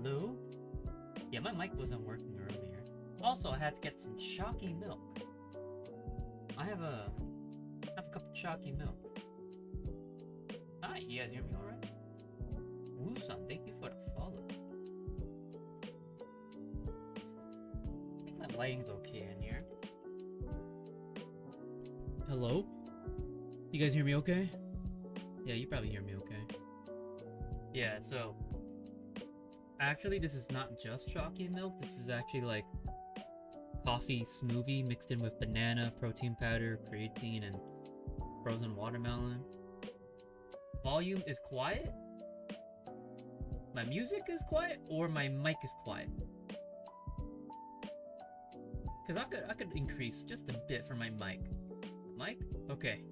Hello? Yeah, my mic wasn't working earlier. Also, I had to get some chalky milk. I have a cup of chalky milk. Hi, you guys hear me alright? Woo-san, thank you for the follow. I think my lighting's okay in here. Hello? You guys hear me okay? Yeah, you probably hear me okay. Yeah, so actually this is not just chalky milk, this is actually like coffee smoothie mixed in with banana, protein powder, creatine, and frozen watermelon. Volume is quiet? My music is quiet or my mic is quiet? Cause I could increase just a bit for my mic. Mic? Okay.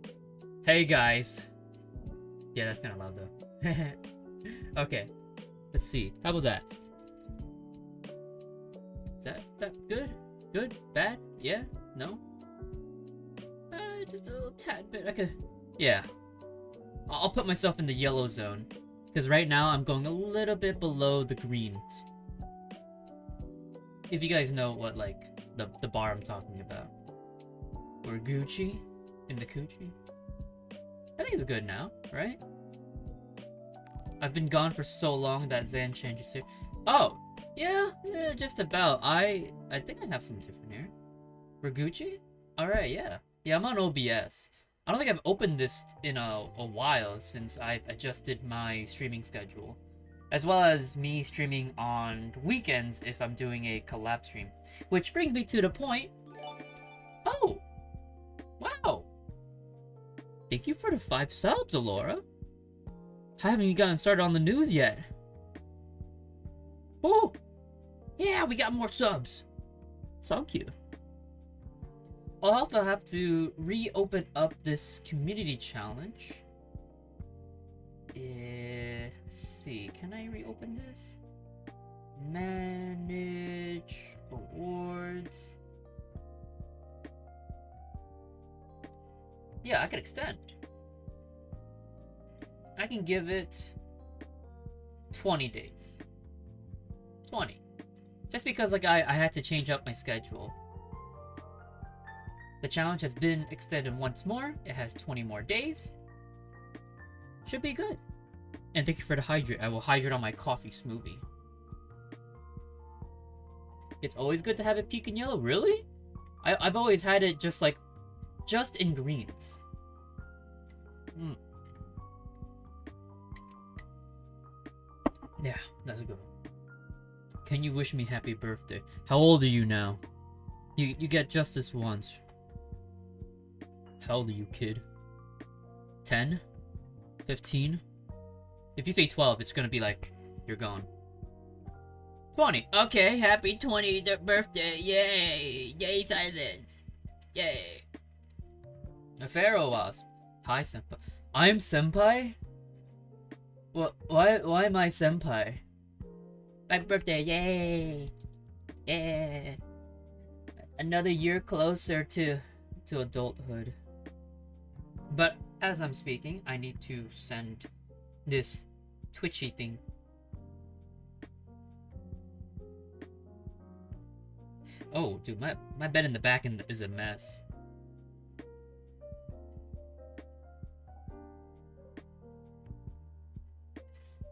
Hey guys. Yeah, that's kind of loud though. Okay. Let's see. How about that? Is that good? Good? Bad? Yeah? No? Just a little tad bit. I could. Yeah. I'll put myself in the yellow zone. Because right now I'm going a little bit below the greens. If you guys know what, like, the bar I'm talking about. Or Gucci in the coochie. I think it's good now, right? I've been gone for so long that Zan changes here. Oh, yeah, just about. I think I have some different here. Raguchi? Alright, yeah. Yeah, I'm on OBS. I don't think I've opened this in a while since I've adjusted my streaming schedule. As well as me streaming on weekends if I'm doing a collab stream. Which brings me to the point. Oh! Wow! Thank you for the 5 subs, Alora. I haven't even gotten started on the news yet. Oh! Yeah, we got more subs. Thank you. I'll also have to reopen up this community challenge. Let's see, can I reopen this? Manage awards. Yeah, I could extend. I can give it 20 days. 20. Just because like I had to change up my schedule. The challenge has been extended once more. It has 20 more days. Should be good. And thank you for the hydrate. I will hydrate on my coffee smoothie. It's always good to have it peak in yellow. Really? I've always had it just in greens. Yeah, that's a good one. Can you wish me happy birthday? How old are you now? You get just this once. How old are you, kid? 10? 15? If you say 12, it's gonna be like, you're gone. 20. Okay, happy 20th birthday. Yay. Yay, silence. Yay. A pharaoh wasp. Hi, senpai. I'm senpai? What? Why am I senpai? Happy birthday. Yay. Yeah. Another year closer to adulthood. But as I'm speaking, I need to send this twitchy thing. Oh, dude, my bed in the back is a mess.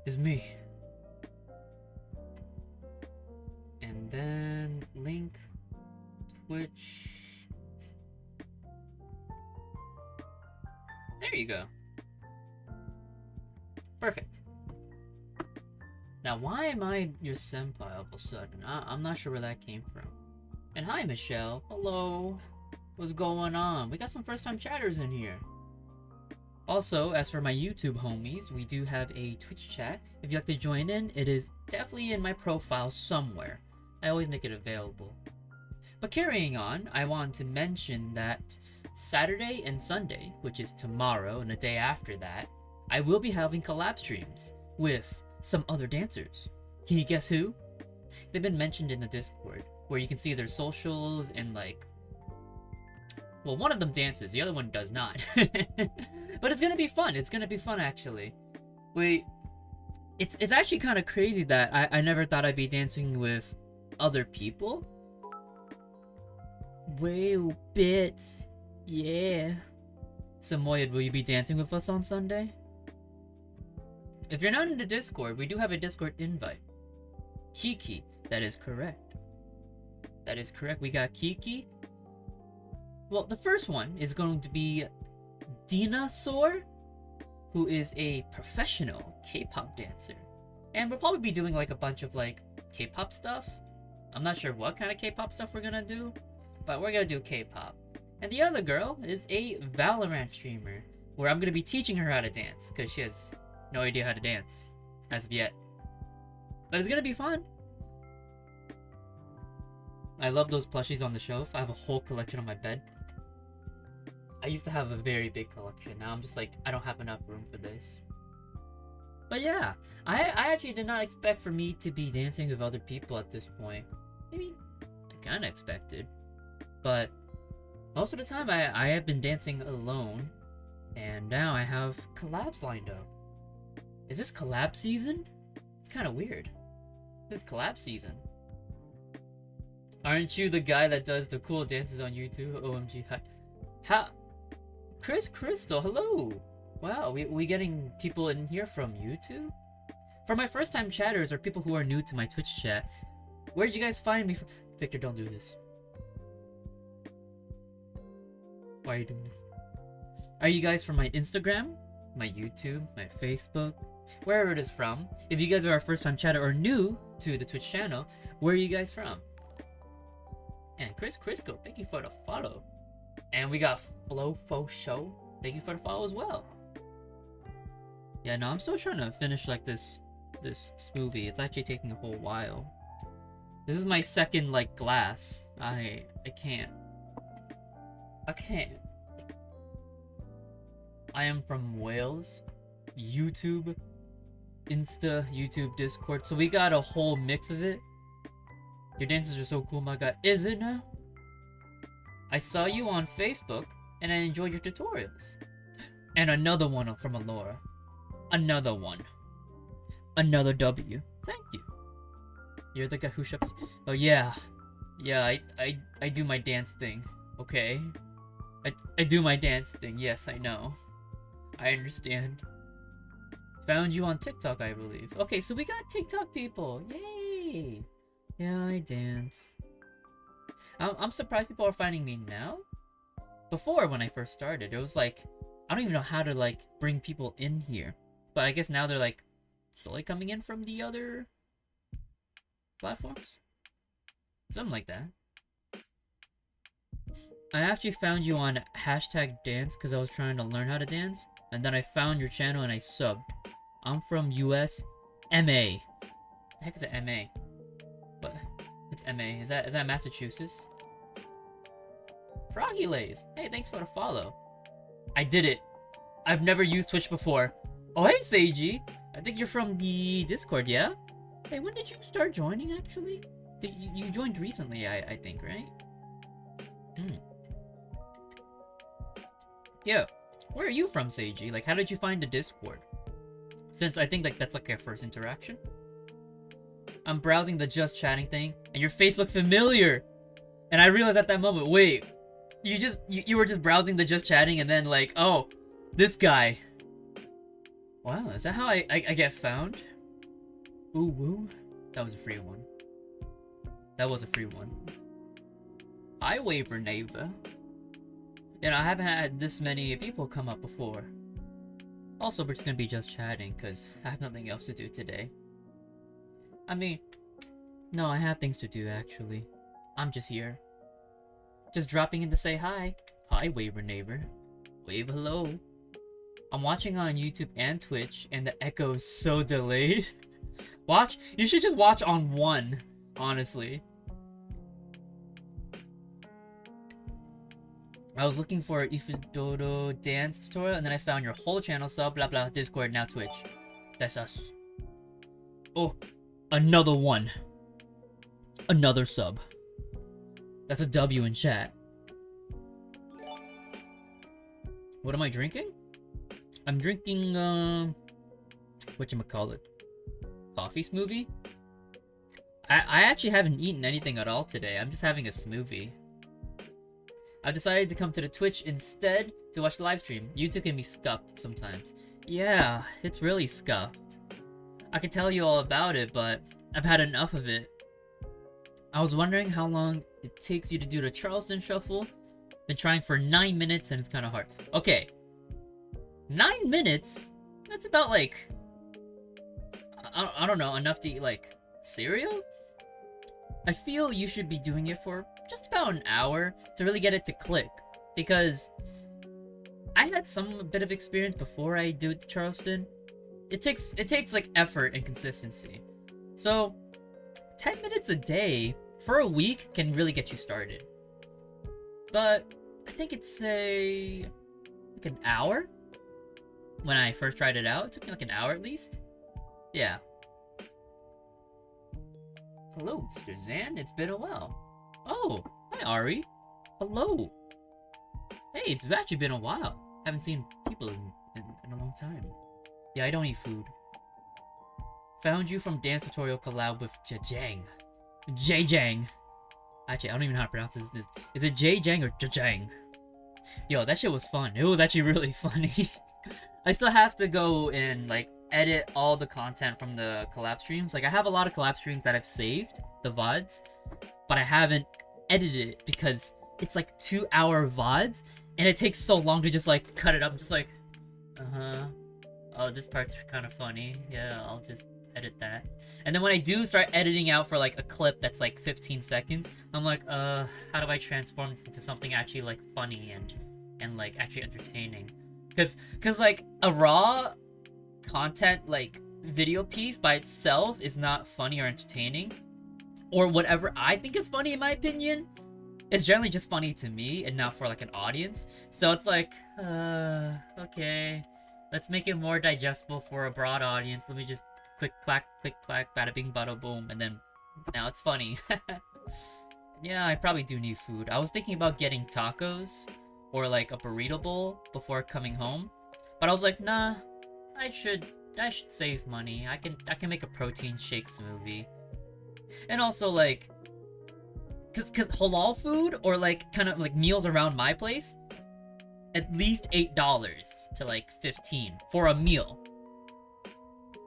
It's me. And then link Twitch. There you go. Perfect. Now, why am I your senpai all of a sudden? I'm not sure where that came from. And hi, Michelle. Hello. What's going on? We got some first-time chatters in here. Also, as for my YouTube homies, we do have a Twitch chat. If you'd like to join in, it is definitely in my profile somewhere. I always make it available. But carrying on, I want to mention that Saturday and Sunday, which is tomorrow and the day after that, I will be having collab streams with some other dancers. Can you guess who? They've been mentioned in the Discord, where you can see their socials and like... Well, one of them dances, the other one does not. But it's gonna be fun. It's gonna be fun, actually. it's actually kind of crazy that I never thought I'd be dancing with other people. Whale bits. Yeah. Samoyed, will you be dancing with us on Sunday? If you're not in the Discord, we do have a Discord invite. Kiki, that is correct. That is correct. We got Kiki. Well, the first one is going to be Dinosaur, who is a professional K-pop dancer. And we'll probably be doing like a bunch of like K-pop stuff. I'm not sure what kind of K-pop stuff we're gonna do, but we're gonna do K-pop. And the other girl is a Valorant streamer, where I'm gonna be teaching her how to dance, because she has no idea how to dance as of yet. But it's gonna be fun. I love those plushies on the shelf. I have a whole collection on my bed. I used to have a very big collection. Now I'm just like, I don't have enough room for this. But yeah, I actually did not expect for me to be dancing with other people at this point. Maybe I kind of expected. But most of the time I have been dancing alone. And now I have collabs lined up. Is this collab season? It's kind of weird. This is collab season. Aren't you the guy that does the cool dances on YouTube? OMG, hi. How? Chris Crystal, hello! Wow, we getting people in here from YouTube? For my first time chatters or people who are new to my Twitch chat, where'd you guys find me from? Victor, don't do this. Why are you doing this? Are you guys from my Instagram, my YouTube, my Facebook, wherever it is from? If you guys are our first time chatter or new to the Twitch channel, where are you guys from? And Chris Crisco, thank you for the follow. And we got Flo Show, thank you for the follow as well. Yeah, no, I'm still trying to finish like this smoothie. It's actually taking a whole while. This is my second like glass. I can't. I am from Wales. YouTube, Insta, YouTube, Discord. So we got a whole mix of it. Your dances are so cool, my god. Is it now? I saw you on Facebook, and I enjoyed your tutorials. And another one from Alora. Another one. Another W. Thank you. You're the guy who shops. Oh yeah. Yeah, I do my dance thing. Okay? I do my dance thing. Yes, I know. I understand. Found you on TikTok, I believe. Okay, so we got TikTok people. Yay! Yeah, I dance. I'm surprised people are finding me now. Before, when I first started, it was like, I don't even know how to like bring people in here. But I guess now they're like slowly coming in from the other platforms. Something like that. I actually found you on #dance because I was trying to learn how to dance. And then I found your channel and I subbed. I'm from US. MA. The heck is an MA? What? What's MA? Is that Massachusetts? Froggy Lays. Hey, thanks for the follow. I did it. I've never used Twitch before. Oh, hey, Seiji. I think you're from the Discord, yeah? Hey, when did you start joining, actually? You joined recently, I think, right? Yeah. Where are you from, Seiji? Like, how did you find the Discord? Since I think like that's like our first interaction. I'm browsing the just chatting thing, and your face looked familiar. And I realized at that moment, wait, you were just browsing the just chatting, and then like, oh, this guy. Wow, is that how I get found? Ooh woo, that was a free one. That was a free one. Hi, Waver Neighbor. You know, I haven't had this many people come up before. Also, we're just gonna be just chatting, because I have nothing else to do today. I mean, no, I have things to do, actually. I'm just here. Just dropping in to say hi. Hi, Waver Neighbor. Wave hello. I'm watching on YouTube and Twitch, and the echo is so delayed. Watch, you should just watch on one, honestly. I was looking for Ifidodo dance tutorial, and then I found your whole channel, sub, blah blah, Discord, now Twitch. That's us. Oh, another one. Another sub. That's a W in chat. What am I drinking? I'm drinking, whatchamacallit? coffee smoothie. I actually haven't eaten anything at all today. I'm just having a smoothie. I've decided to come to the Twitch instead to watch the live stream. YouTube can be scuffed sometimes. Yeah, it's really scuffed. I could tell you all about it, but I've had enough of it. I was wondering how long it takes you to do the Charleston Shuffle. Been trying for 9 minutes and it's kind of hard. Okay. 9 minutes? That's about like... I don't know, enough to eat like cereal? I feel you should be doing it for just about an hour to really get it to click. Because I had some bit of experience before I do it to Charleston. It takes like effort and consistency. So 10 minutes a day for a week can really get you started. But I think it's like an hour. When I first tried it out, it took me like an hour at least. Yeah. Hello, Mr. Zan. It's been a while. Oh, hi, Ari. Hello. Hey, it's actually been a while. Haven't seen people in a long time. Yeah, I don't eat food. Found you from dance tutorial collab with Jajang. Jajang. Actually, I don't even know how to pronounce this. Is it Jajang or Jajang? Yo, that shit was fun. It was actually really funny. I still have to go and like edit all the content from the collab streams. Like I have a lot of collab streams that I've saved, the VODs, but I haven't edited it because it's like 2-hour VODs and it takes so long to just like cut it up. I'm just like, oh, this part's kind of funny. Yeah, I'll just edit that. And then when I do start editing out for like a clip that's like 15 seconds, I'm like, how do I transform this into something actually like funny and like actually entertaining? Cause like a raw content like video piece by itself is not funny or entertaining, or whatever I think is funny in my opinion is generally just funny to me and not for like an audience. So it's like, okay, let's make it more digestible for a broad audience. Let me just click clack, bada bing bada boom, and then now it's funny. Yeah, I probably do need food. I was thinking about getting tacos or like a burrito bowl before coming home, but I was like, nah, I should save money. I can make a protein shake smoothie. And also like cause halal food or like kind of like meals around my place, at least $8 to like 15 for a meal.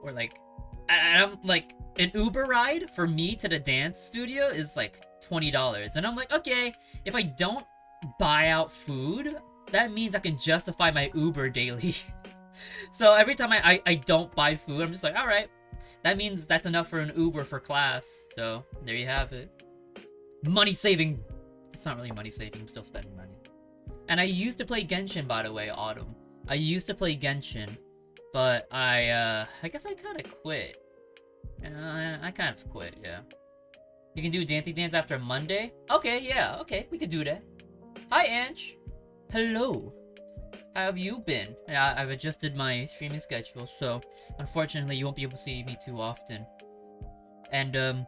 Or like I'm like an Uber ride for me to the dance studio is like $20. And I'm like, okay, if I don't buy out food, that means I can justify my Uber daily. So every time I don't buy food, I'm just like, all right, that means that's enough for an Uber for class. So there you have it. Money saving. It's not really money saving, I'm still spending money. And I used to play Genshin, by the way, Autumn. I used to play Genshin, but I guess I kind of quit. I kind of quit, yeah. You can do Dancey Dance after Monday? Okay, yeah, okay, we could do that. Hi, Ange. Hello. How have you been? I've adjusted my streaming schedule, so unfortunately you won't be able to see me too often. And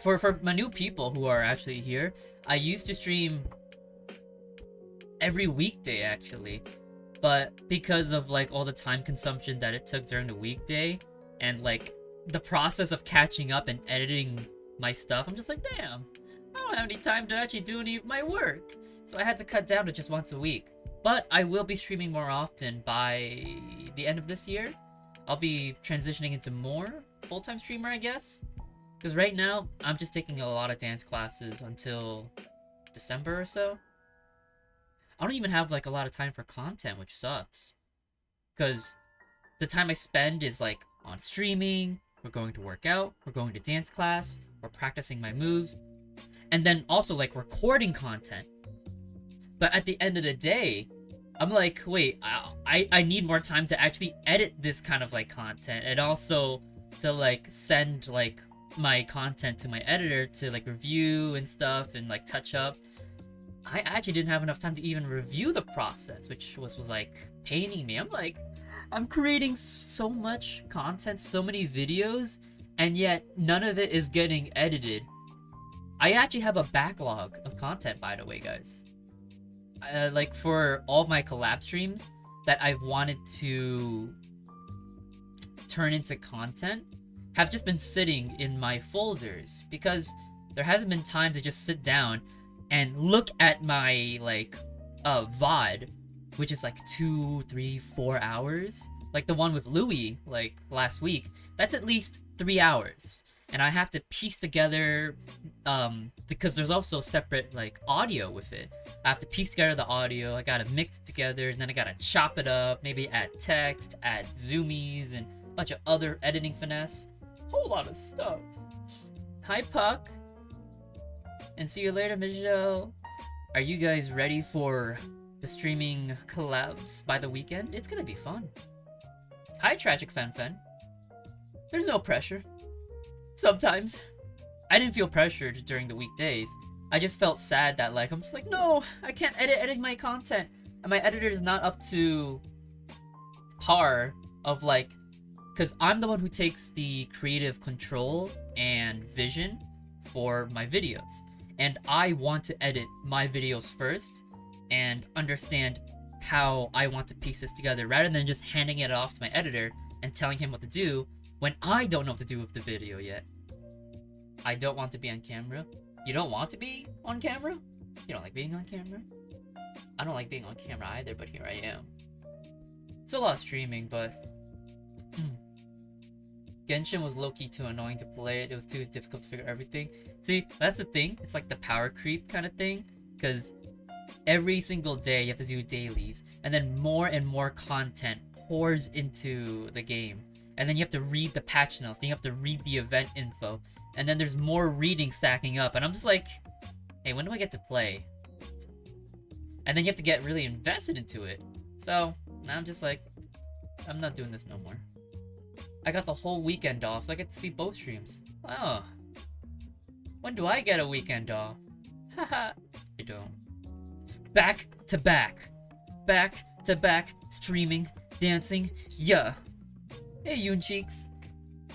for my new people who are actually here, I used to stream every weekday actually, but because of like all the time consumption that it took during the weekday and like the process of catching up and editing my stuff, I'm just like, damn, I don't have any time to actually do any of my work. So I had to cut down to just once a week. But I will be streaming more often by the end of this year. I'll be transitioning into more full-time streamer, I guess. Because right now, I'm just taking a lot of dance classes until December or so. I don't even have like a lot of time for content, which sucks. Because the time I spend is like on streaming, we're going to work out, we're going to dance class, we're practicing my moves, and then also like recording content. But at the end of the day, I'm like, wait, I need more time to actually edit this kind of like content, and also to like send like my content to my editor to like review and stuff and like touch up. I actually didn't have enough time to even review the process, which was like paining me. I'm like, I'm creating so much content, so many videos, and yet none of it is getting edited. I actually have a backlog of content, by the way, guys. Like for all my collab streams that I've wanted to turn into content, have just been sitting in my folders because there hasn't been time to just sit down and look at my like VOD, which is like 2, 3, 4 hours. Like the one with Louis like last week, that's at least 3 hours. And I have to piece together because there's also separate like audio with it. I have to piece together the audio, I gotta mix it together, and then I gotta chop it up, maybe add text, add zoomies, and a bunch of other editing finesse. Whole lot of stuff. Hi Puck. And see you later, Michelle. Are you guys ready for the streaming collabs by the weekend? It's gonna be fun. Hi Tragic Fen Fen. There's no pressure. Sometimes. I didn't feel pressured during the weekdays. I just felt sad that like, I'm just like, no, I can't edit my content. And my editor is not up to par of like, because I'm the one who takes the creative control and vision for my videos. And I want to edit my videos first and understand how I want to piece this together rather than just handing it off to my editor and telling him what to do when I don't know what to do with the video yet. I don't want to be on camera. You don't want to be on camera? You don't like being on camera? I don't like being on camera either, but here I am. It's a lot of streaming, but Genshin was low-key too annoying to play it. It was too difficult to figure everything. See, that's the thing. It's like the power creep kind of thing. Because every single day you have to do dailies. And then more and more content pours into the game. And then you have to read the patch notes. Then you have to read the event info. And then there's more reading stacking up. And I'm just like, hey, when do I get to play? And then you have to get really invested into it. So, now I'm just like, I'm not doing this no more. I got the whole weekend off, so I get to see both streams. Wow. When do I get a weekend off? Haha, I don't. Back to back. Back to back, streaming, dancing, yeah. Hey, Yoon Cheeks.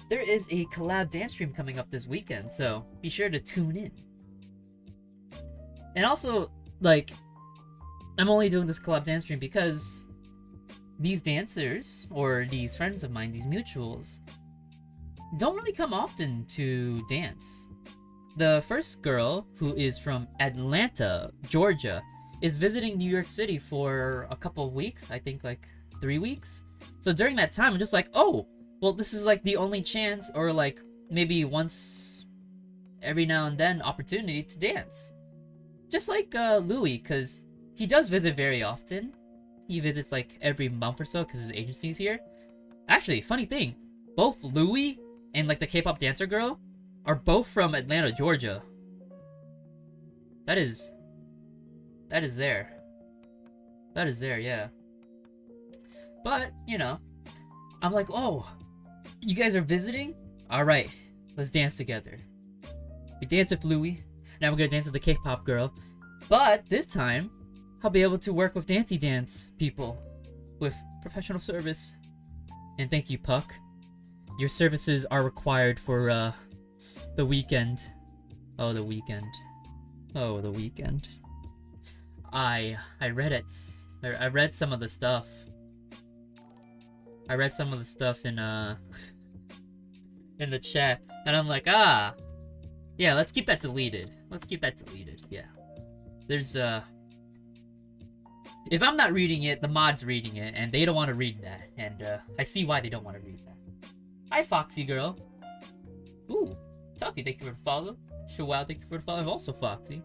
There is a collab dance stream coming up this weekend, so be sure to tune in. And also, like, I'm only doing this collab dance stream because these dancers, or these friends of mine, these mutuals, don't really come often to dance. The first girl, who is from Atlanta, Georgia, is visiting New York City for a couple of weeks, I think like 3 weeks. So during that time, I'm just like, oh, well, this is like the only chance, or like maybe once every now and then opportunity to dance. Just like Louis, because he does visit very often. He visits like every month or so because his agency's here. Actually, funny thing, both Louis and like the K-pop dancer girl are both from Atlanta, Georgia. That is there. That is there, yeah. But, you know, I'm like, oh, you guys are visiting? Alright, let's dance together. We dance with Louis, now we're gonna dance with the K-pop girl. But this time, I'll be able to work with Dancey Dance people with professional service. And thank you, Puck. Your services are required for the weekend. Oh, the weekend. Oh, the weekend. I read it. I read some of the stuff. I read some of the stuff in in the chat, and I'm like, ah, yeah, let's keep that deleted. Let's keep that deleted. Yeah. There's if I'm not reading it, the mod's reading it, and they don't want to read that, and I see why they don't want to read that. Hi, Foxy girl. Ooh, Tuffy, thank you for the follow. Shawao, thank you for the follow. I'm also Foxy.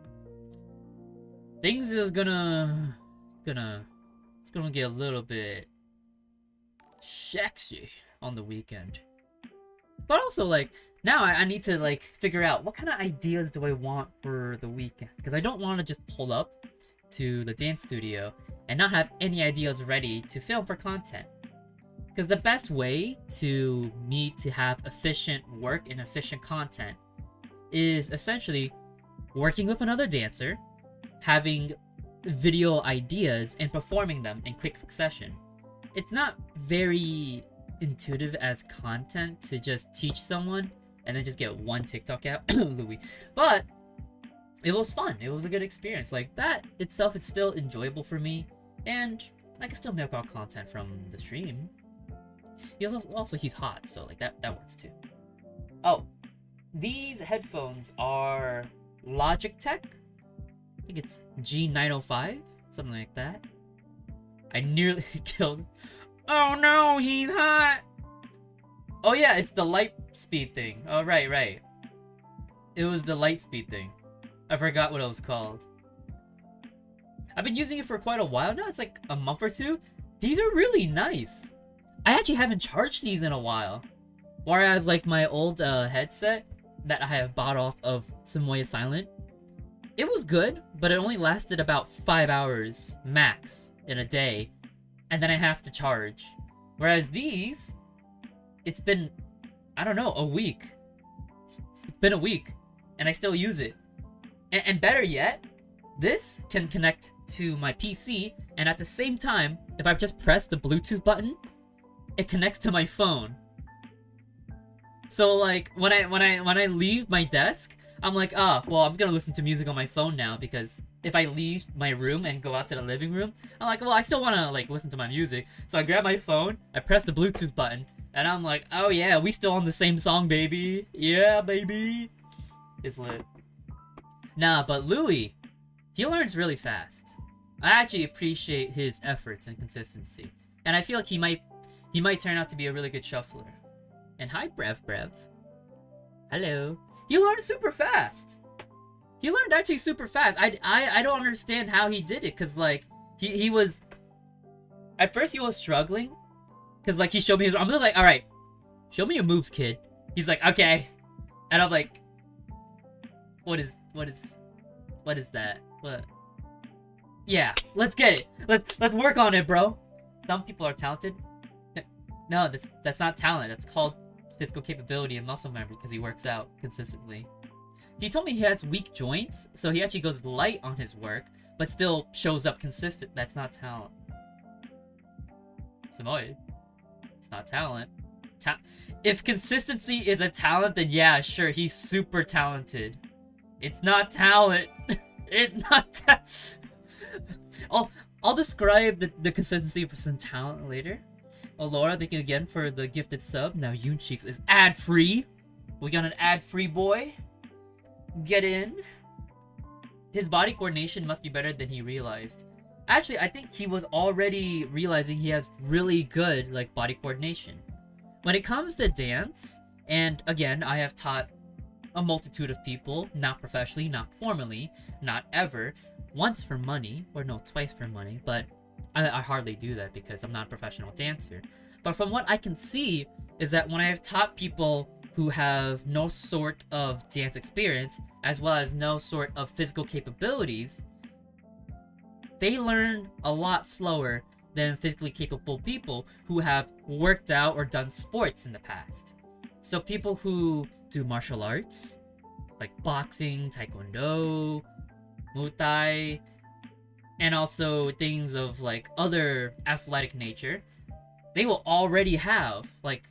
Things is gonna get a little bit sexy on the weekend. But also, like, now I need to, like, figure out what kind of ideas do I want for the weekend. Because I don't want to just pull up to the dance studio and not have any ideas ready to film for content. Because the best way to me to have efficient work and efficient content is essentially working with another dancer, having video ideas, and performing them in quick succession. It's not very intuitive as content to just teach someone and then just get one TikTok out, Louis. But it was fun. It was a good experience. Like, that itself is still enjoyable for me, and I can still make out content from the stream. He's also he's hot, so like that works too. Oh, these headphones are Logitech. I think it's G905, something like that. I nearly killed. Oh no, he's hot. Oh yeah, it's the light speed thing. Oh right. It was the light speed thing. I forgot what it was called. I've been using it for quite a while now. It's like a month or two. These are really nice. I actually haven't charged these in a while. Whereas like my old headset that I have bought off of Samoya Silent, it was good, but it only lasted about 5 hours max in a day, and then I have to charge. Whereas these, it's been, I don't know, a week. It's been a week, and I still use it. And better yet, this can connect to my PC, and at the same time, if I just press the Bluetooth button, it connects to my phone. So like when I leave my desk, I'm like, well, I'm gonna listen to music on my phone now, because if I leave my room and go out to the living room, I'm like, well, I still wanna like listen to my music. So I grab my phone, I press the Bluetooth button, and I'm like, oh yeah, we still on the same song, baby. Yeah, baby. It's lit. Nah, but Louis, he learns really fast. I actually appreciate his efforts and consistency, and I feel like he might turn out to be a really good shuffler. And hi, Brev. Hello. He learned super fast. He learned actually super fast. I don't understand how he did it, cause like he was, at first he was struggling, cause like he showed me his. I'm just like, all right, show me your moves, kid. He's like, okay, and I'm like, what is that? What? Yeah, let's get it. Let's work on it, bro. Some people are talented. No, that's not talent. That's called physical capability and muscle memory, because he works out consistently. He told me he has weak joints, so he actually goes light on his work, but still shows up consistent. That's not talent. Samoyed. It's not talent. If consistency is a talent, then yeah, sure, he's super talented. It's not talent. It's not I'll describe the consistency for some talent later. Oh, Laura, thank you again for the gifted sub. Now Yoon Cheeks is ad-free. We got an ad-free boy. Get in. His body coordination must be better than he realized. Actually, I think he was already realizing he has really good like body coordination. When it comes to dance, and again, I have taught a multitude of people, not professionally, not formally, not ever, once for money, or no, twice for money, but I hardly do that because I'm not a professional dancer. But from what I can see is that when I have taught people who have no sort of dance experience, as well as no sort of physical capabilities, they learn a lot slower than physically capable people who have worked out or done sports in the past. So people who do martial arts, like boxing, taekwondo, muay thai, and also things of like other athletic nature, they will already have like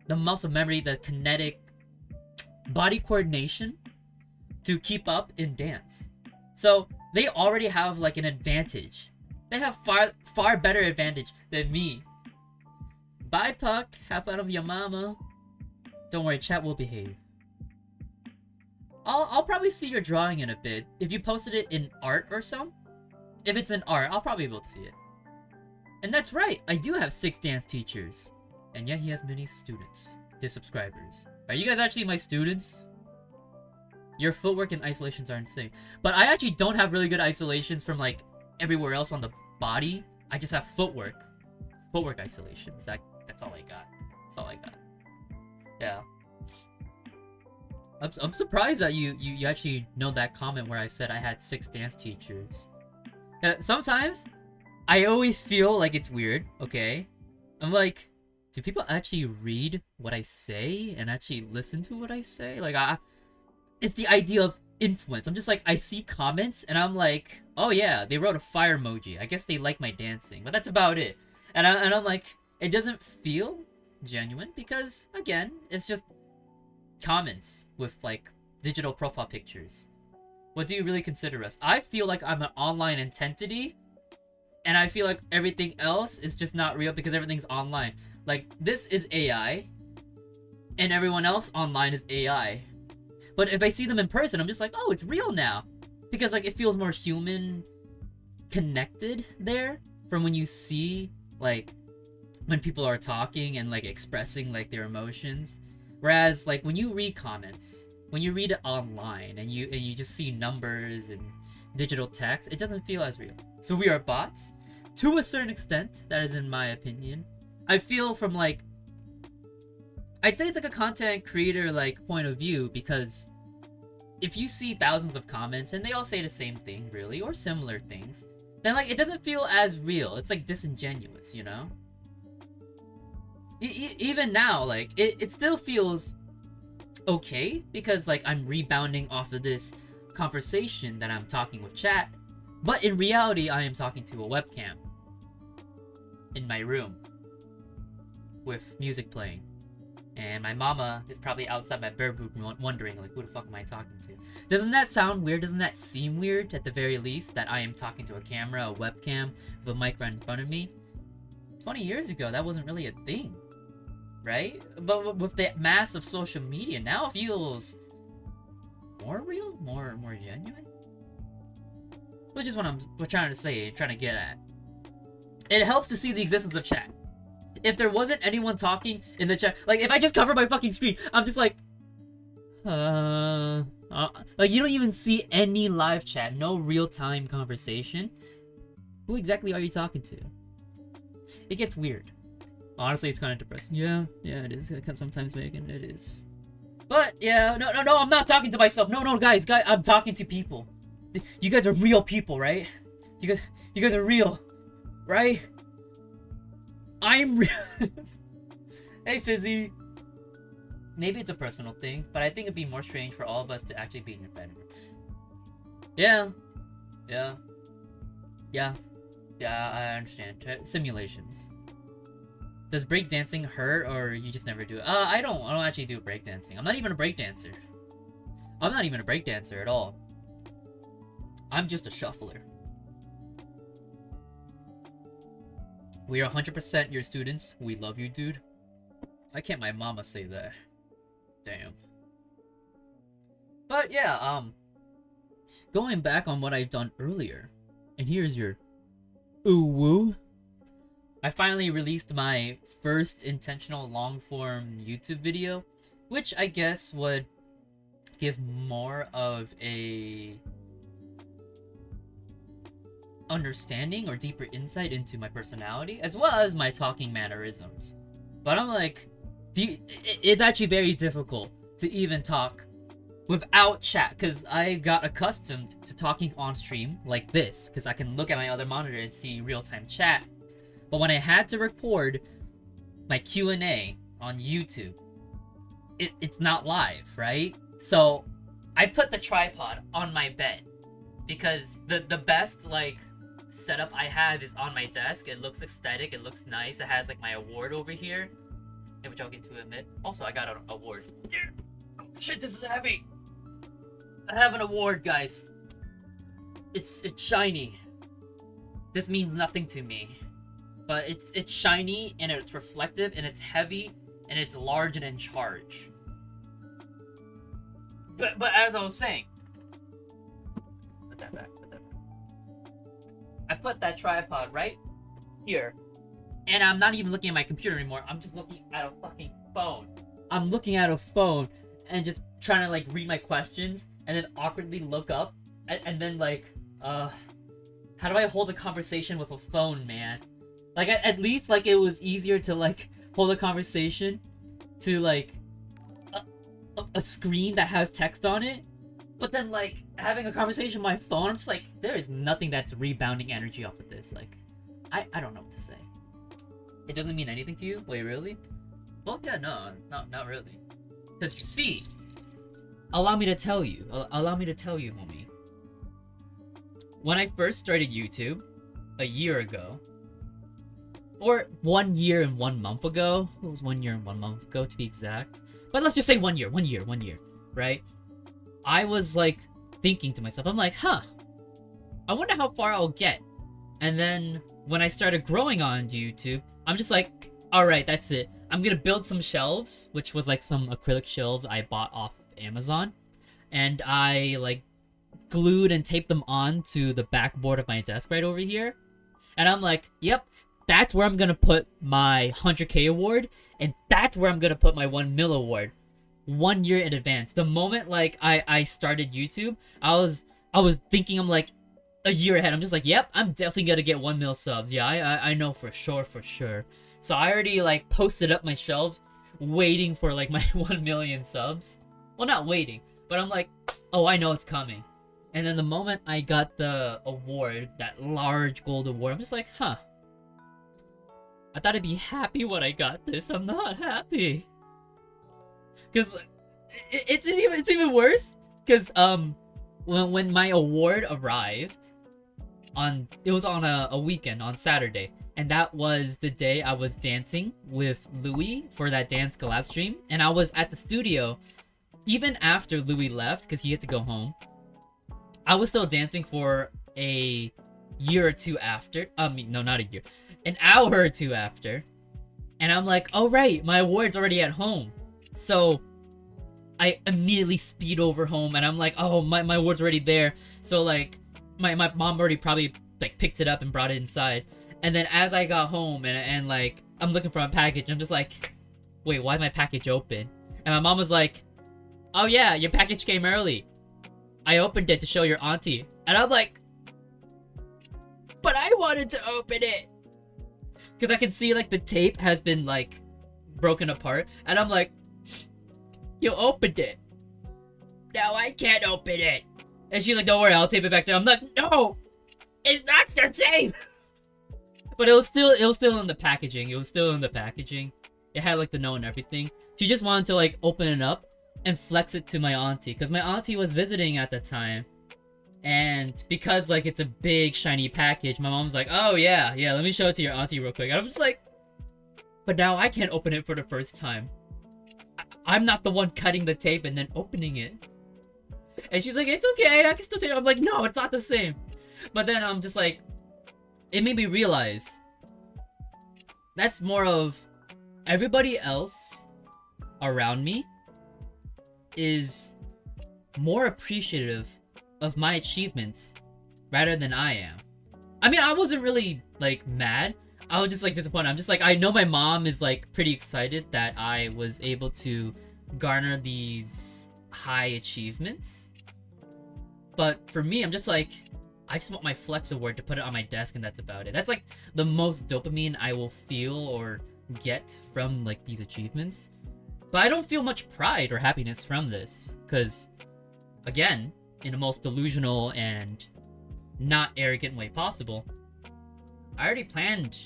the muscle memory, the kinetic body coordination to keep up in dance. So they already have like an advantage. They have far better advantage than me. Bye, Puck. Have fun of your mama. Don't worry, chat will behave. I'll probably see your drawing in a bit. If you posted it in art or so, if it's in art, I'll probably be able to see it. And that's right, I do have 6 dance teachers. And yet he has many students, his subscribers. Are you guys actually my students? Your footwork and isolations are insane. But I actually don't have really good isolations from like everywhere else on the body. I just have footwork. Footwork isolations. That's all I got. That's all I got. Yeah. I'm surprised that you actually know that comment where I said I had 6 dance teachers. Sometimes I always feel like it's weird, okay? I'm like, do people actually read what I say and actually listen to what I say? Like, it's the idea of influence. I'm just like, I see comments and I'm like, oh yeah, they wrote a fire emoji. I guess they like my dancing, but that's about it. And I'm like, it doesn't feel genuine because, again, it's just comments with like digital profile pictures. What do you really consider us? I feel like I'm an online entity, and I feel like everything else is just not real because everything's online. Like, this is AI. and everyone else online is AI. But if I see them in person, I'm just like, oh, it's real now. Because like it feels more human connected there from when you see like when people are talking and like expressing like their emotions. Whereas like when you read comments, when you read it online and you just see numbers and digital text, it doesn't feel as real. So we are bots to a certain extent. That is in my opinion. I feel from like, I'd say it's like a content creator like point of view, because if you see thousands of comments and they all say the same thing really or similar things, then like it doesn't feel as real. It's like disingenuous, you know? Even now, like it still feels okay because like I'm rebounding off of this conversation that I'm talking with chat, but in reality I am talking to a webcam in my room with music playing, and my mama is probably outside my bedroom wondering like, who the fuck am I talking to? Doesn't that sound weird? Doesn't that seem weird at the very least, that I am talking to a camera, a webcam with a mic right in front of me? 20 years ago that wasn't really a thing, right? But with the mass of social media, now it feels more real, more genuine. Which is what I'm trying to say, trying to get at. It helps to see the existence of chat. If there wasn't anyone talking in the chat, like if I just cover my fucking screen, I'm just like, like you don't even see any live chat, no real-time conversation. Who exactly are you talking to? It gets weird. Honestly, it's kind of depressing. Yeah, it is. Sometimes, Megan, it is. But yeah, no, I'm not talking to myself. No, guys, I'm talking to people. You guys are real people, right? You guys are real, right? I'm real. Hey, Fizzy. Maybe it's a personal thing, but I think it'd be more strange for all of us to actually be in your bedroom. Yeah, I understand. Simulations. Does breakdancing hurt, or you just never do it? I don't actually do breakdancing. I'm not even a breakdancer. I'm not even a breakdancer at all. I'm just a shuffler. We are 100% your students. We love you, dude. Why can't my mama say that? Damn. But yeah, going back on what I've done earlier, and here's your ooh woo. I finally released my first intentional long-form YouTube video, which I guess would give more of a understanding or deeper insight into my personality, as well as my talking mannerisms. But I'm like, it's actually very difficult to even talk without chat, because I got accustomed to talking on stream like this, because I can look at my other monitor and see real-time chat. But when I had to record my Q&A on YouTube, it's not live, right? So I put the tripod on my bed, because the best like setup I have is on my desk. It looks aesthetic, it looks nice, it has like my award over here, which I'll get to in a minute. Also, I got an award. Oh, shit, this is heavy. I have an award, guys. It's shiny. This means nothing to me, but it's shiny and it's reflective and it's heavy and it's large and in charge. But as I was saying, put that back. I put that tripod right here, and I'm not even looking at my computer anymore. I'm just looking at a fucking phone. I'm looking at a phone and just trying to like read my questions and then awkwardly look up and then like, how do I hold a conversation with a phone, man? Like at least like it was easier to like hold a conversation to like a screen that has text on it. But then, like, having a conversation on my phone, I'm just like, there is nothing that's rebounding energy off of this. Like, I don't know what to say. It doesn't mean anything to you? Wait, really? Well, yeah, no, not really. Because, you see, allow me to tell you, homie. When I first started YouTube, a year ago, or 1 year and 1 month ago, it was 1 year and 1 month ago to be exact, but let's just say 1 year, right? I was like thinking to myself, I'm like, I wonder how far I'll get. And then when I started growing on YouTube, I'm just like, alright, that's it. I'm gonna build some shelves, which was like some acrylic shelves I bought off Amazon, and I like glued and taped them on to the backboard of my desk right over here. And I'm like, yep, that's where I'm gonna put my 100K award, and that's where I'm gonna put my 1 mil award. 1 year in advance. The moment like I started YouTube, I was thinking, I'm like a year ahead. I'm just like, yep, I'm definitely gonna get 1 mil subs. Yeah, I know for sure. So I already like posted up my shelves, waiting for like my 1 million subs. Well, not waiting, but I'm like, oh, I know it's coming. And then the moment I got the award, that large gold award, I'm just like, huh. I thought I'd be happy when I got this. I'm not happy. Cause it's even worse. Cause when my award arrived, it was on a weekend, on Saturday, and that was the day I was dancing with Louis for that dance collab stream, and I was at the studio even after Louis left because he had to go home. I was still dancing for a year or two after. No, not a year, an hour or two after, and I'm like, oh right, my award's already at home. So I immediately speed over home, and I'm like, oh, my award's already there. So like my mom already probably like picked it up and brought it inside. And then as I got home and like I'm looking for my package, I'm just like, wait, why is my package open? And my mom was like, oh yeah, your package came early. I opened it to show your auntie. And I'm like, but I wanted to open it. Because I can see like the tape has been like broken apart. And I'm like, you opened it. Now I can't open it. And she's like, don't worry, I'll tape it back down. I'm like, no, it's not the same. But it was still in the packaging. It was still in the packaging. It had like the note and everything. She just wanted to like open it up and flex it to my auntie, because my auntie was visiting at the time. And because like it's a big shiny package, my mom's like, oh yeah, let me show it to your auntie real quick. And I'm just like, but now I can't open it for the first time. I'm not the one cutting the tape and then opening it. And she's like, it's okay, I can still take it. I'm like, no, it's not the same. But then I'm just like, it made me realize that's more of everybody else around me is more appreciative of my achievements rather than I am. I mean, I wasn't really like mad. I was just like disappointed. I'm just like, I know my mom is like pretty excited that I was able to garner these high achievements. But for me, I'm just like, I just want my flex award to put it on my desk, and that's about it. That's like the most dopamine I will feel or get from like these achievements. But I don't feel much pride or happiness from this, because again, in the most delusional and not arrogant way possible, I already planned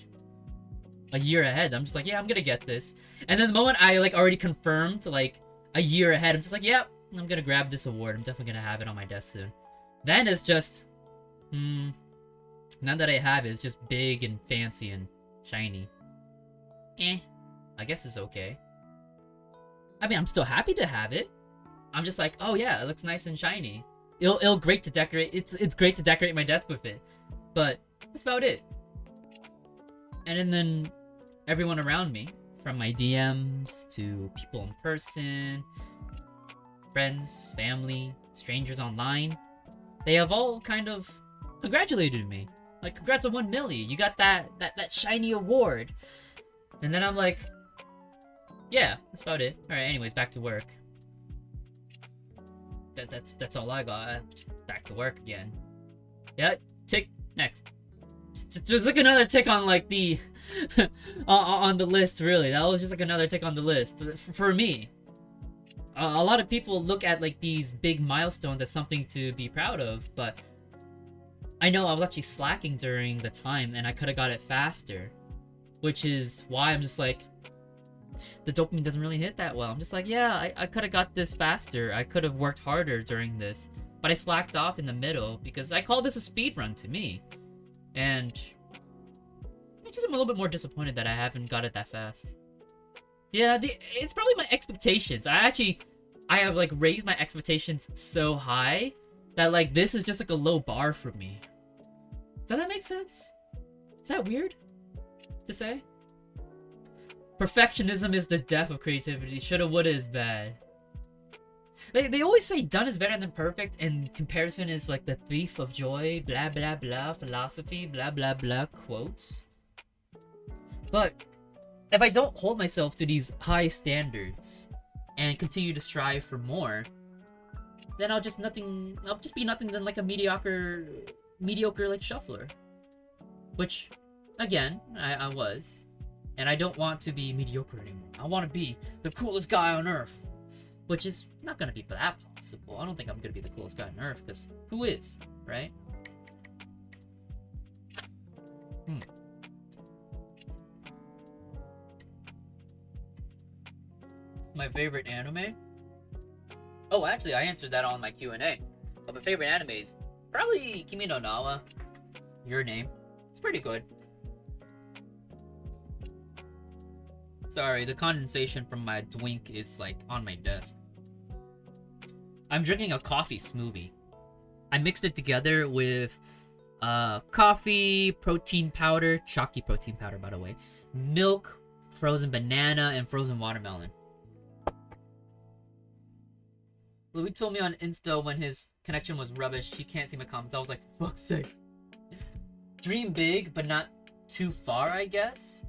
a year ahead. I'm just like, yeah, I'm gonna get this. And then the moment I like already confirmed like a year ahead, I'm just like, yep, I'm gonna grab this award. I'm definitely gonna have it on my desk soon. Then it's just, now that I have it, it's just big and fancy and shiny. I guess it's okay. I mean, I'm still happy to have it. I'm just like, oh yeah, it looks nice and shiny. It'll great to decorate. It's great to decorate my desk with it. But that's about it. And then everyone around me, from my DMs to people in person, friends, family, strangers online, they have all kind of congratulated me. Like, congrats on 1 million. You got that shiny award. And then I'm like, yeah, that's about it. Alright, anyways, back to work. That's all I got. Back to work again. Yeah, tick, next. Just like another tick on like the on the list, really. That was just like another tick on the list for me. A lot of people look at like these big milestones as something to be proud of, but I know I was actually slacking during the time and I could have got it faster, which is why I'm just like, the dopamine doesn't really hit that well. I'm just like, yeah, I could have got this faster. I could have worked harder during this, but I slacked off in the middle because I call this a speed run to me. And I just am a little bit more disappointed that I haven't got it that fast. Yeah, it's probably my expectations. I have like raised my expectations so high that like this is just like a low bar for me. Does that make sense? Is that weird to say? Perfectionism is the death of creativity. Shoulda, woulda is bad. They always say done is better than perfect, and comparison is like the thief of joy, blah blah blah, philosophy, blah blah blah, quotes. But if I don't hold myself to these high standards and continue to strive for more, then I'll just be nothing than like a mediocre like shuffler. Which, again, I was. And I don't want to be mediocre anymore. I want to be the coolest guy on earth. Which is not going to be that possible. I don't think I'm going to be the coolest guy on earth, because who is, right? My favorite anime? Oh, actually, I answered that on my Q&A. But my favorite anime is probably Kimi no Na wa, Your Name. It's pretty good. Sorry, the condensation from my drink is like on my desk. I'm drinking a coffee smoothie. I mixed it together with coffee, protein powder, chalky protein powder by the way, milk, frozen banana, and frozen watermelon. Louis told me on Insta when his connection was rubbish, he can't see my comments. I was like, fuck's sake. Dream big, but not too far, I guess.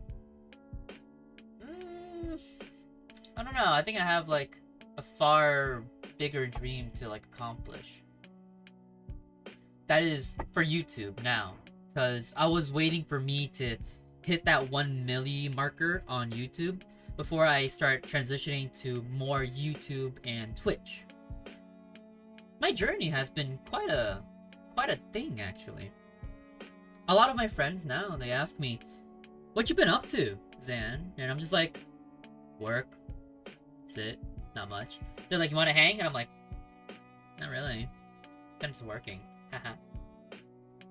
I don't know. I think I have like a far bigger dream to like accomplish. That is for YouTube now, because I was waiting for me to hit that 1 milli marker on YouTube before I start transitioning to more YouTube and Twitch. My journey has been quite a thing actually. A lot of my friends now, they ask me, "What you been up to, Zan?" And I'm just like, work. That's it. Not much. They're like, "You want to hang?" And I'm like, not really. I'm just working. Haha.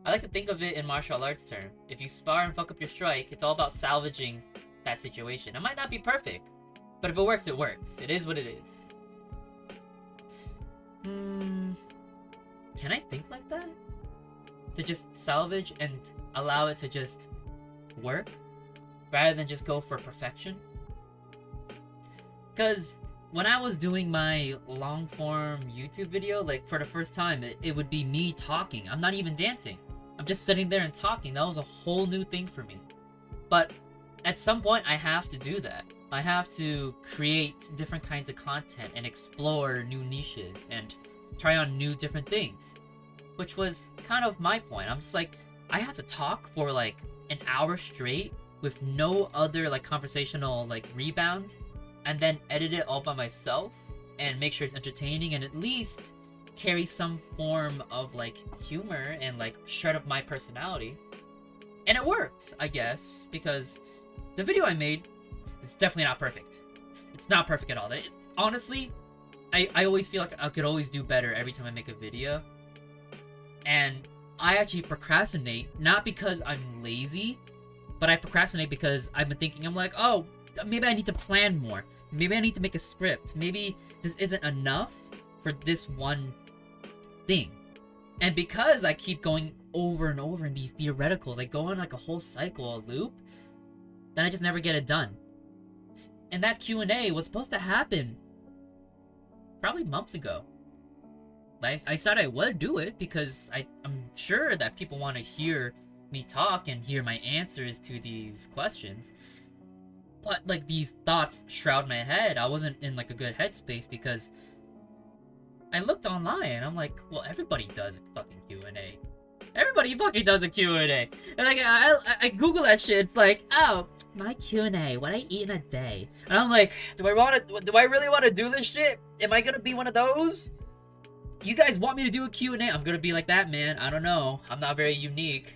I like to think of it in martial arts term. If you spar and fuck up your strike, it's all about salvaging that situation. It might not be perfect, but if it works, it works. It is what it is. Can I think like that? To just salvage and allow it to just work? Rather than just go for perfection? Because when I was doing my long form YouTube video, like for the first time, it would be me talking. I'm not even dancing. I'm just sitting there and talking. That was a whole new thing for me. But at some point, I have to do that. I have to create different kinds of content and explore new niches and try on new different things. Which was kind of my point. I'm just like, I have to talk for like an hour straight with no other like conversational like rebound, and then edit it all by myself and make sure it's entertaining and at least carry some form of like humor and like shred of my personality. And it worked, I guess, because the video I made, it's definitely not perfect. It's not perfect at all. Honestly, I always feel like I could always do better every time I make a video. And I actually procrastinate, not because I'm lazy, but I procrastinate because I've been thinking, I'm like, oh, maybe I need to plan more. Maybe I need to make a script. Maybe this isn't enough for this one thing. And because I keep going over and over in these theoreticals, I go on like a whole cycle, a loop, then I just never get it done. And that Q&A was supposed to happen probably months ago. I said I would do it because I'm sure that people want to hear me talk and hear my answers to these questions. But like these thoughts shroud my head. I wasn't in like a good headspace because I looked online and I'm like, well, everybody does a fucking Q&A. Everybody fucking does a Q&A. And like I Google that shit. It's like, oh, my Q&A, what I eat in a day. And I'm like, do I really want to do this shit? Am I gonna be one of those? You guys want me to do a Q&A? I'm gonna be like that, man. I don't know. I'm not very unique.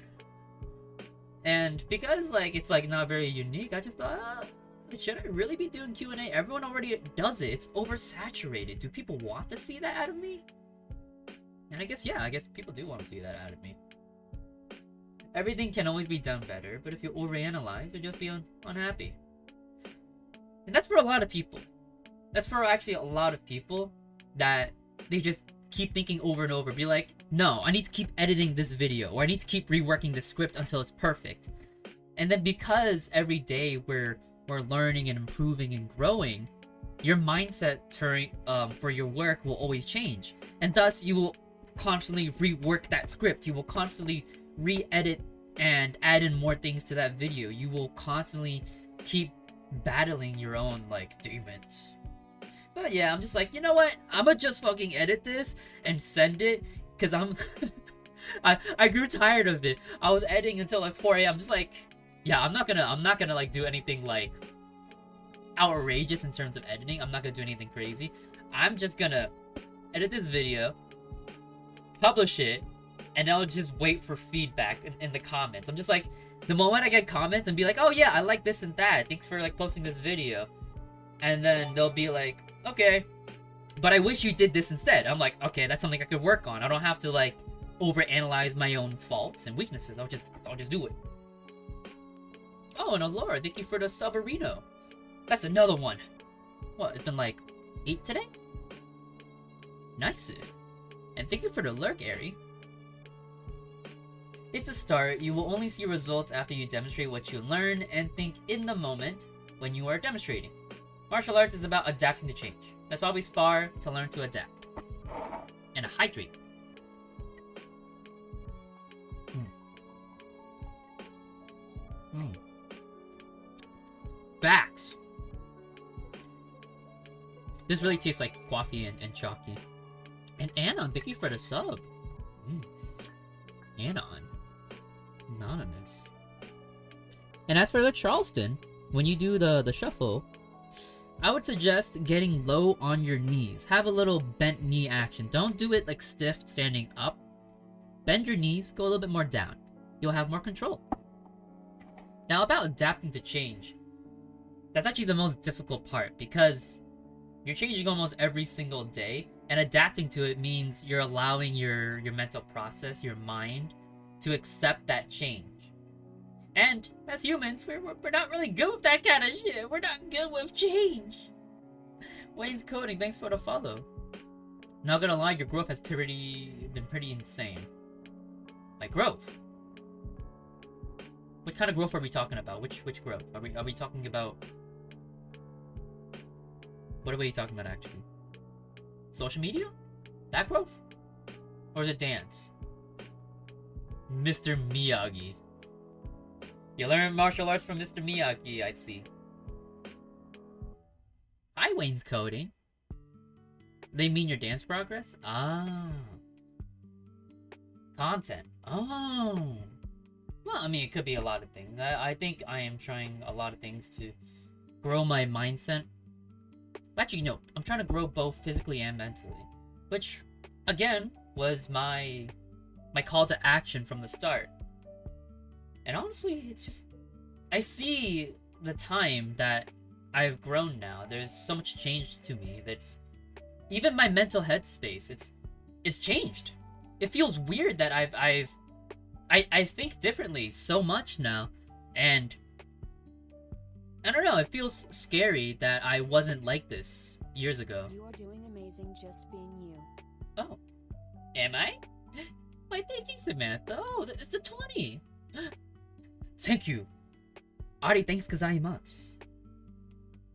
And because like it's like not very unique, I just thought, should I really be doing Q&A? Everyone already does it. It's oversaturated. Do people want to see that out of me? And I guess, yeah, I guess people do want to see that out of me. Everything can always be done better, but if you overanalyze, you'll just be unhappy. And that's for a lot of people. That's for actually a lot of people that they just keep thinking over and over. Be like, no, I need to keep editing this video, or I need to keep reworking the script until it's perfect. And then because every day we're or learning and improving and growing, your mindset for your work will always change, and thus you will constantly rework that script. You will constantly re-edit and add in more things to that video. You will constantly keep battling your own like demons. But yeah, I'm just like, you know what? I'ma just fucking edit this and send it, cause I'm I grew tired of it. I was editing until like 4 a.m. I'm just like, yeah, I'm not gonna like do anything like outrageous in terms of editing. I'm not gonna do anything crazy. I'm just gonna edit this video, publish it, and I'll just wait for feedback in the comments. I'm just like, the moment I get comments and be like, oh yeah, I like this and that, thanks for like posting this video, and then they'll be like, okay, but I wish you did this instead. I'm like, okay, that's something I could work on. I don't have to like overanalyze my own faults and weaknesses. I'll just do it. Oh, and Laura, thank you for the subarino. That's another one. What, it's been like 8 today? Nice. And thank you for the lurk, Ari. It's a start. You will only see results after you demonstrate what you learn and think in the moment when you are demonstrating. Martial arts is about adapting to change. That's why we spar, to learn to adapt. And hydrate. Backs. This really tastes like coffee and chalky. And Anon, thank you for the sub. Anon. Anonymous. And as for the Charleston, when you do the shuffle, I would suggest getting low on your knees. Have a little bent knee action. Don't do it like stiff standing up. Bend your knees, go a little bit more down. You'll have more control. Now about adapting to change. That's actually the most difficult part, because you're changing almost every single day, and adapting to it means you're allowing your mental process, your mind, to accept that change. And as humans, we're not really good with that kind of shit. We're not good with change. Wayne's Coding, thanks for the follow. Not gonna lie, your growth has been pretty insane. Like growth. What kind of growth are we talking about? Which growth? Are we talking about? What are we talking about actually? Social media? That growth? Or is it dance? Mr. Miyagi. You learn martial arts from Mr. Miyagi, I see. Hi, Wayne's Coding. They mean your dance progress? Ah. Content. Oh. Well, I mean, it could be a lot of things. I think I am trying a lot of things to grow my mindset. Actually, no. I'm trying to grow both physically and mentally. Which, again, was my call to action from the start. And honestly, it's just... I see the time that I've grown now. There's so much change to me that's... Even my mental headspace, it's changed. It feels weird that I think differently so much now, and I don't know, it feels scary that I wasn't like this years ago. You are doing amazing just being you. Oh, am I? Why, thank you, Samantha. Oh, it's the 20. Thank you. Ari, thanks gozaimasu.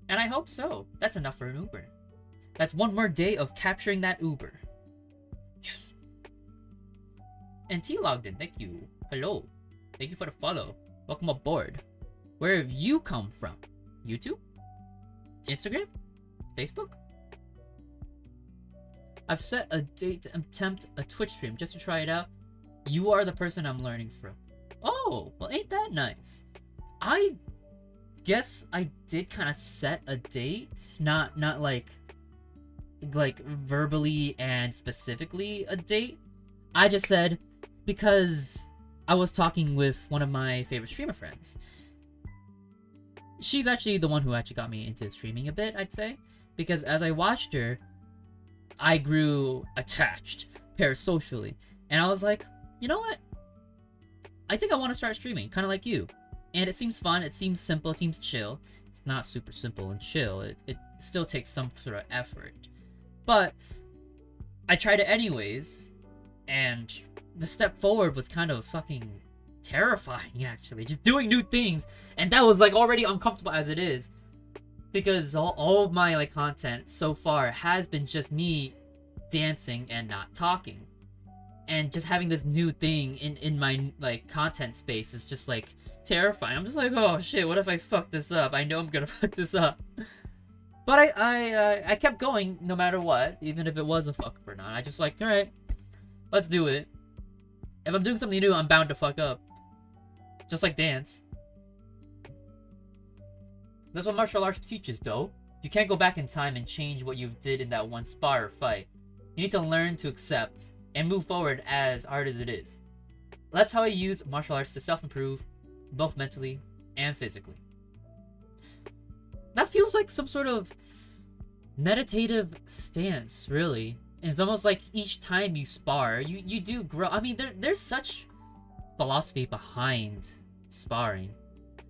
And I hope so. That's enough for an Uber. That's one more day of capturing that Uber. Yes. And T logged in, thank you. Hello. Thank you for the follow. Welcome aboard. Where have you come from? YouTube? Instagram? Facebook? I've set a date to attempt a Twitch stream just to try it out. You are the person I'm learning from. Oh, well, ain't that nice? I guess I did kind of set a date, not like verbally and specifically a date. I just said, because I was talking with one of my favorite streamer friends. She's actually the one who actually got me into streaming a bit, I'd say. Because as I watched her, I grew attached, parasocially. And I was like, you know what? I think I want to start streaming, kind of like you. And it seems fun, it seems simple, it seems chill. It's not super simple and chill. It still takes some sort of effort. But I tried it anyways, and the step forward was kind of fucking terrifying, actually. Just doing new things, and that was like already uncomfortable as it is, because all of my like content so far has been just me dancing and not talking, and just having this new thing in my like content space is just like terrifying. I'm just like, oh shit, what if I fuck this up? I know I'm gonna fuck this up. But I kept going no matter what, even if it was a fuck up or not. I just like, all right, let's do it. If I'm doing something new, I'm bound to fuck up. Just like dance. That's what martial arts teaches, though. You can't go back in time and change what you did in that one spar or fight. You need to learn to accept and move forward as hard as it is. That's how I use martial arts to self-improve, both mentally and physically. That feels like some sort of meditative stance, really. And it's almost like each time you spar, you do grow. I mean, there's such philosophy behind sparring,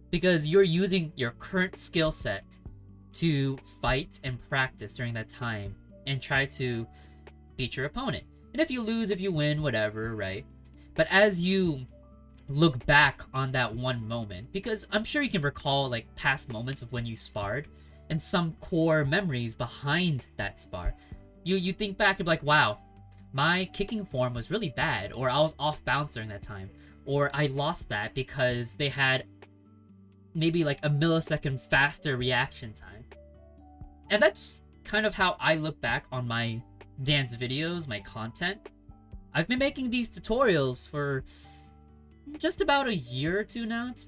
because you're using your current skill set to fight and practice during that time and try to beat your opponent. And if you lose, if you win, whatever, right? But as you look back on that one moment, because I'm sure you can recall like past moments of when you sparred and some core memories behind that spar. You think back and be like, wow, my kicking form was really bad, or I was off balance during that time, or I lost that because they had maybe like a millisecond faster reaction time. And that's kind of how I look back on my dance videos, my content. I've been making these tutorials for just about a year or two now. It's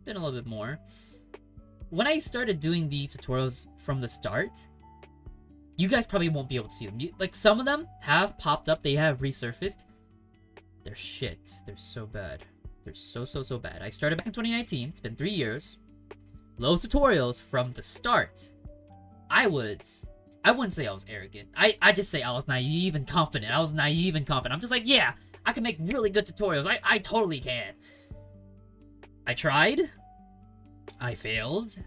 been a little bit more. When I started doing these tutorials from the start, you guys probably won't be able to see them. Like, some of them have popped up, they have resurfaced. They're shit. They're so bad. They're so bad. I started back in 2019. It's been 3 years. Those tutorials from the start. I wouldn't say I was arrogant. I just say I was naive and confident. I'm just like, yeah, I can make really good tutorials. I totally can. I tried. I failed.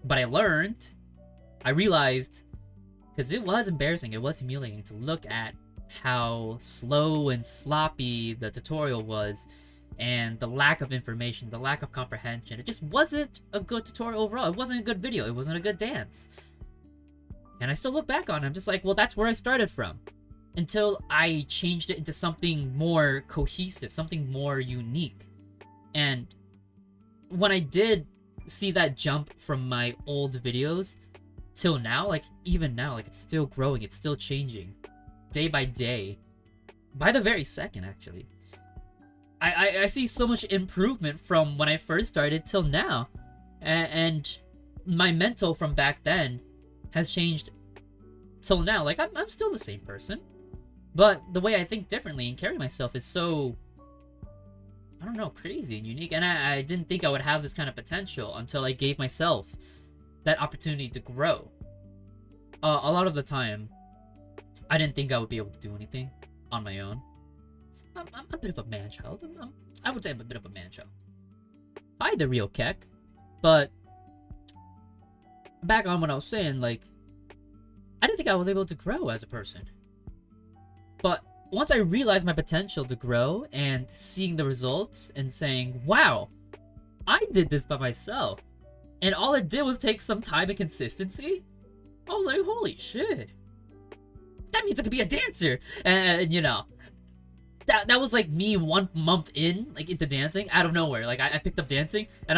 But I learned. I realized, because it was embarrassing, it was humiliating to look at how slow and sloppy the tutorial was, and the lack of information, the lack of comprehension. It just wasn't a good tutorial overall. It wasn't a good video. It wasn't a good dance. And I still look back on it, I'm just like, well, that's where I started from. Until I changed it into something more cohesive, something more unique. And when I did see that jump from my old videos till now, like even now, like it's still growing, it's still changing. Day by day. By the very second, actually. I see so much improvement from when I first started till now. And my mental from back then has changed till now. Like, I'm still the same person. But the way I think differently and carry myself is so, I don't know, crazy and unique. And I didn't think I would have this kind of potential until I gave myself that opportunity to grow. A lot of the time, I didn't think I would be able to do anything on my own. I'm a bit of a man-child. I would say I'm a bit of a man-child. Hi, the real Keck. But back on what I was saying, like, I didn't think I was able to grow as a person. But once I realized my potential to grow and seeing the results and saying, wow, I did this by myself, and all it did was take some time and consistency, I was like, holy shit. That means I could be a dancer. And you know, that was like me 1 month in, like into dancing, out of nowhere. Like I picked up dancing, and